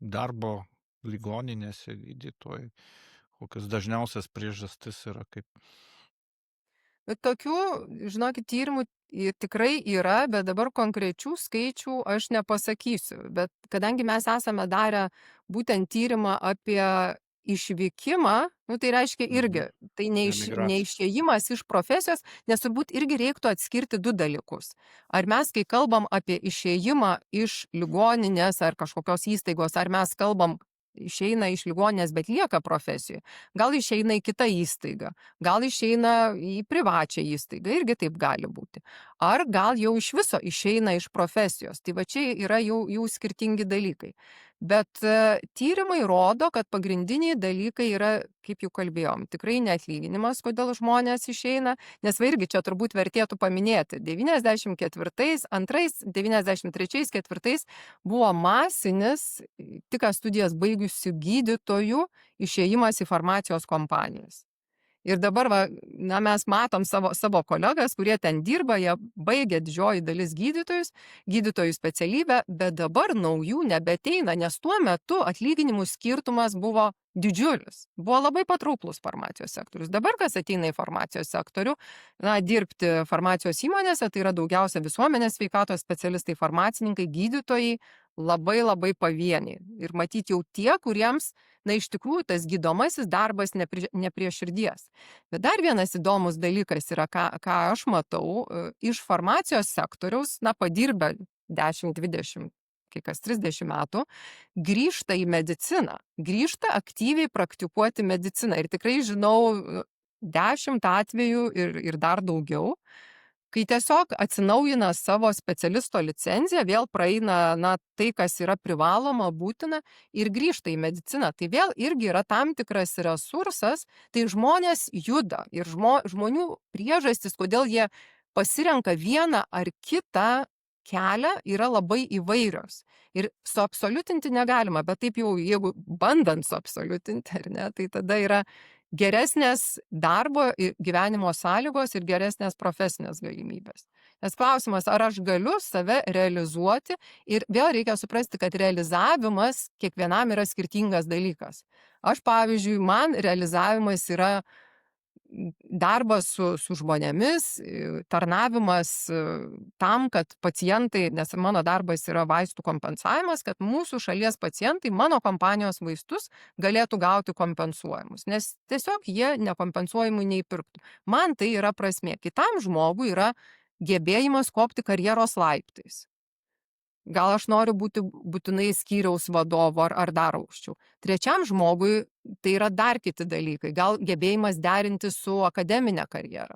darbo ligoninėse gydytojai, kokios dažniausias priežastis yra kaip. Bet tokių, žinokit, tyrimų tikrai yra, bet dabar konkrečių skaičių aš nepasakysiu. Bet kadangi mes esame darę būtent tyrimą apie išvykimą, nu, tai reiškia irgi, tai neišėjimas iš profesijos, nes turbūt irgi reiktų atskirti du dalykus. Ar mes, kai kalbam apie išėjimą iš ligoninės ar kažkokios įstaigos, ar mes kalbam išeina iš ligoninės, bet lieka profesijoje, gal išeina į kitą įstaigą, gal išeina į privačią įstaigą, irgi taip gali būti. Ar gal jau iš viso išeina iš profesijos. Tai va čia yra jau skirtingi dalykai. Bet tyrimai rodo, kad pagrindiniai dalykai yra, kaip jau kalbėjom, tikrai neatlyginimas, kodėl žmonės išeina, nes va irgi čia turbūt vertėtų paminėti. 94-ais, 93-ais, 94-ais buvo masinis, tik studijas baigusių gydytojų išėjimas į farmacijos kompanijas. Ir dabar, va, na, mes matom savo kolegas, kurie ten dirba, jie baigė didžioji dalis gydytojų specialybę, bet dabar naujų nebeteina, nes tuo metu atlyginimų skirtumas buvo didžiulis. Buvo labai patrauklus farmacijos sektorius. Dabar, kas ateina į farmacijos sektorių, na, dirbti farmacijos įmonėse, tai yra daugiausia visuomenės sveikatos specialistai, farmacininkai, gydytojai, labai pavieniai. Ir matyti jau tie, kuriems, na, iš tikrųjų tas gydomasis darbas ne prie širdies. Bet dar vienas įdomus dalykas yra, ką aš matau, iš farmacijos sektoriaus, na, padirbę 10-20, kai kas 30 metų, grįžta į mediciną, grįžta aktyviai praktikuoti mediciną. Ir tikrai žinau 10 atvejų ir dar daugiau, kai tiesiog atsinaujina savo specialisto licenciją, vėl praeina, na, tai, kas yra privaloma, būtina ir grįžta į mediciną. Tai vėl irgi yra tam tikras resursas, tai žmonės juda ir žmonių priežastis, kodėl jie pasirenka vieną ar kitą kelią, yra labai įvairios. Ir suabsoliutinti negalima, bet taip jau jeigu bandant suabsoliutinti, ar ne, tai tada yra geresnės darbo ir gyvenimo sąlygos ir geresnės profesinės galimybės. Nes klausimas, ar aš galiu save realizuoti, ir vėl reikia suprasti, kad realizavimas kiekvienam yra skirtingas dalykas. Aš, pavyzdžiui, man realizavimas yra darbas su žmonėmis, tarnavimas tam, kad pacientai, nes mano darbas yra vaistų kompensavimas, kad mūsų šalies pacientai mano kompanijos vaistus galėtų gauti kompensuojamus, nes tiesiog jie nekompensuojamų neįpirktų. Man tai yra prasmė. Kitam žmogui yra gebėjimas kopti karjeros laiptais. Gal aš noriu būti būtinai skyriaus vadovu ar dar aukščiau. Trečiam žmogui tai yra dar kiti dalykai. Gal gebėjimas derinti su akademinė karjera.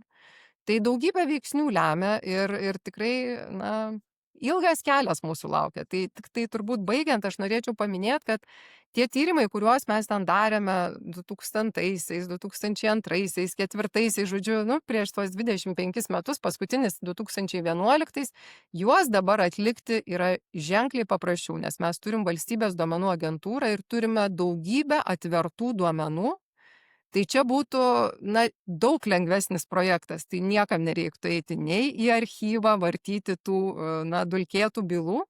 Tai daugybė veiksnių lemia ir tikrai, na, ilgas kelias mūsų laukia. Tai tik tai turbūt baigiant, aš norėčiau paminėti, kad tie tyrimai, kuriuos mes ten darėme 2000-aisiais, 2002-aisiais, 2004-aisiais, žodžiu, nu, prieš tuos 25 metus, paskutinis 2011, juos dabar atlikti yra ženkliai paprasčiau, nes mes turim valstybės duomenų agentūrą ir turime daugybę atvertų duomenų. Tai čia būtų, na, daug lengvesnis projektas, tai niekam nereiktų eiti nei į archyvą, vartyti tų, na, dulkėtų bylų.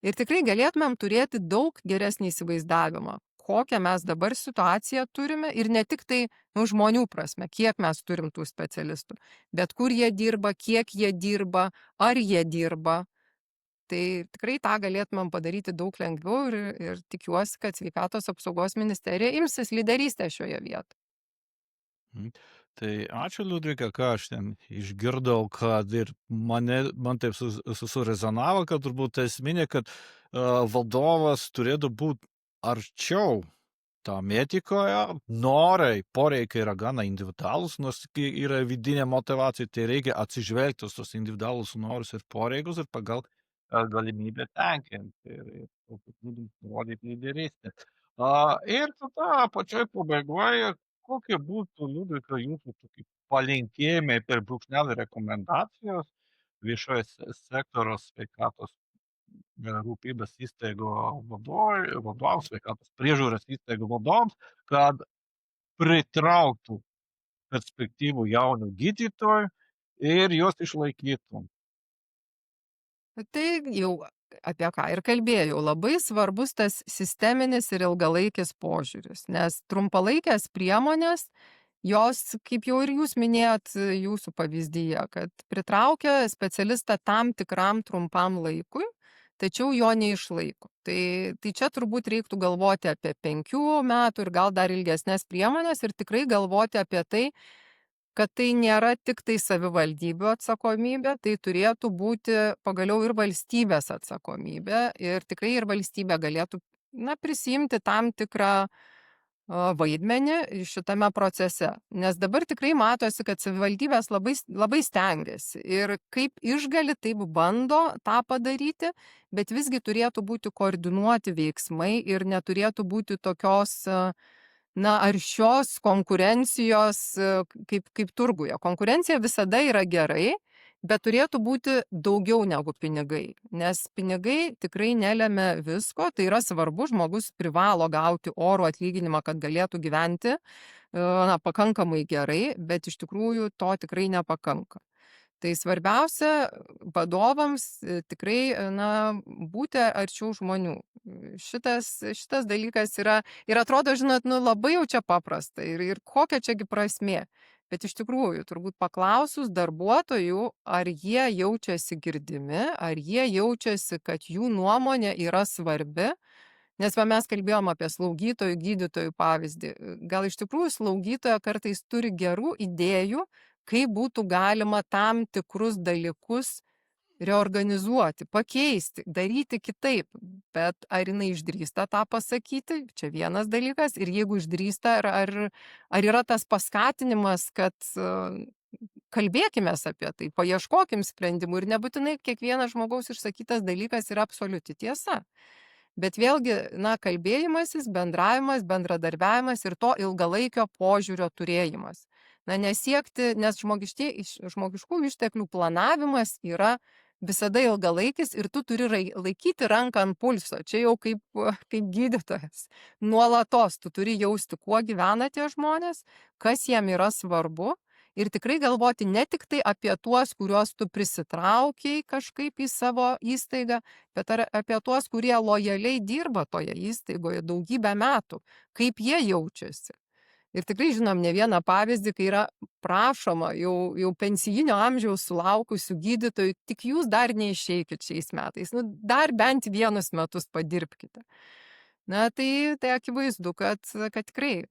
Ir tikrai galėtumėm turėti daug geresnį įsivaizdavimą, kokią mes dabar situaciją turime ir ne tik tai, nu, žmonių prasme, kiek mes turim tų specialistų, bet kur jie dirba, kiek jie dirba, ar jie dirba. Tai tikrai tą galėtumėm padaryti daug lengviau ir tikiuosi, kad Sveikatos apsaugos ministerija imsis lyderystės šioje vietoje. Mhm. Tai ačiū, Liudvika, ką aš ten išgirdau, kad ir man taip surezonavo, kad turbūt esminė, kad vadovas turėtų būti arčiau tam etikoje, norai, poreikiai yra gana individualūs, nors kai yra vidinė motivacija, tai reikia atsižvelgti tos individualūs norus ir poreikius ir pagal galimybę tenkinti ir tokiu būdu rodyti lyderystę. Ir tada pačioj pabaigoje, kokie būtų, Liudvika, jūsų tokie palinkėjimai per brūkšnelį rekomendacijos viešojo sektoriaus sveikatos rūpybės įstaigų vadovams, sveikatos priežiūros įstaigų vadovams, kad pritrauktų perspektyvų jaunų gydytojų ir juos išlaikytų? Tai jau apie ką ir kalbėjau, labai svarbus tas sisteminis ir ilgalaikis požiūris, nes trumpalaikės priemonės, jos, kaip jau ir jūs minėjot jūsų pavyzdyje, kad pritraukia specialistą tam tikram trumpam laikui, tačiau jo neišlaiko. Tai čia turbūt reiktų galvoti apie 5 metų ir gal dar ilgesnės priemonės ir tikrai galvoti apie tai, kad tai nėra tik tai savivaldybių atsakomybė, tai turėtų būti pagaliau ir valstybės atsakomybė ir tikrai ir valstybė galėtų, na, prisiimti tam tikrą vaidmenį šitame procese. Nes dabar tikrai matosi, kad savivaldybės labai stengiasi ir kaip išgali, taip bando tą padaryti, bet visgi turėtų būti koordinuoti veiksmai ir neturėtų būti tokios, na, aršios konkurencijos kaip turguje. Konkurencija visada yra gerai, bet turėtų būti daugiau negu pinigai, nes pinigai tikrai nelemia visko, tai yra svarbu, žmogus privalo gauti orų atlyginimą, kad galėtų gyventi, na, pakankamai gerai, bet iš tikrųjų to tikrai nepakanka. Tai svarbiausia vadovams tikrai, na, būti arčiau žmonių. Šitas dalykas yra, ir atrodo, žinot, nu, labai jau čia paprasta ir kokia čiagi prasmė. Bet iš tikrųjų, turbūt paklausus darbuotojų, ar jie jaučiasi girdimi, ar jie jaučiasi, kad jų nuomonė yra svarbi, nes mes kalbėjom apie slaugytojų, gydytojų pavyzdį. Gal iš tikrųjų slaugytoja kartais turi gerų idėjų, kaip būtų galima tam tikrus dalykus reorganizuoti, pakeisti, daryti kitaip. Bet ar jinai išdrįsta tą pasakyti, čia vienas dalykas. Ir jeigu išdrįsta, ar yra tas paskatinimas, kad kalbėkime apie tai, paieškokim sprendimų ir nebūtinai kiekvienas žmogaus išsakytas dalykas yra absoliuti tiesa. Bet vėlgi, na, kalbėjimasis, bendravimas, bendradarbiavimas ir to ilgalaikio požiūrio turėjimas. Na, nesiekti, nes žmogiškųjų išteklių planavimas yra visada ilgalaikis ir tu turi laikyti ranką ant pulso. Čia jau kaip gydytojas. Nuolatos tu turi jausti, kuo gyvena tie žmonės, kas jiem yra svarbu. Ir tikrai galvoti ne tik tai apie tuos, kuriuos tu prisitraukiai kažkaip į savo įstaigą, bet ar apie tuos, kurie lojaliai dirba toje įstaigoje daugybę metų, kaip jie jaučiasi. Ir tikrai žinom ne vieną pavyzdį, kai yra prašoma jau pensijinio amžiaus sulaukusių gydytojų, tik jūs dar neišeikit šiais metais, nu, dar bent 1 metus padirbkite. Na, tai akivaizdu, kad tikrai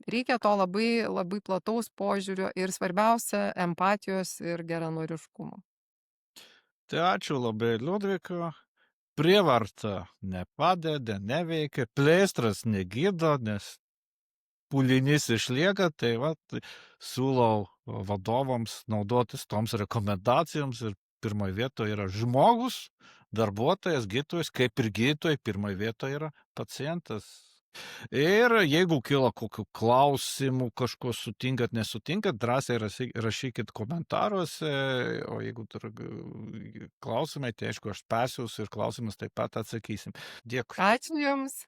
reikia to labai, labai plataus požiūrio ir svarbiausia empatijos ir geranoriškumo. Tai ačiū labai, Liudvika. Prievarta nepadeda, neveikia, pleistras negydo, nes pūlinys išlieka, tai siūlau vadovams naudotis toms rekomendacijoms ir pirmoje vietoje yra žmogus, darbuotojas, gydytojas, kaip ir gydytojai, pirmoje vietoje yra pacientas. Ir jeigu kyla kokių klausimų, kažko sutinkat, nesutinkat, drąsiai rašykit komentaruose, o jeigu klausimai, tai aišku, aš spėsiu ir klausimus taip pat atsakysim. Dėkui. Ačiū Jums.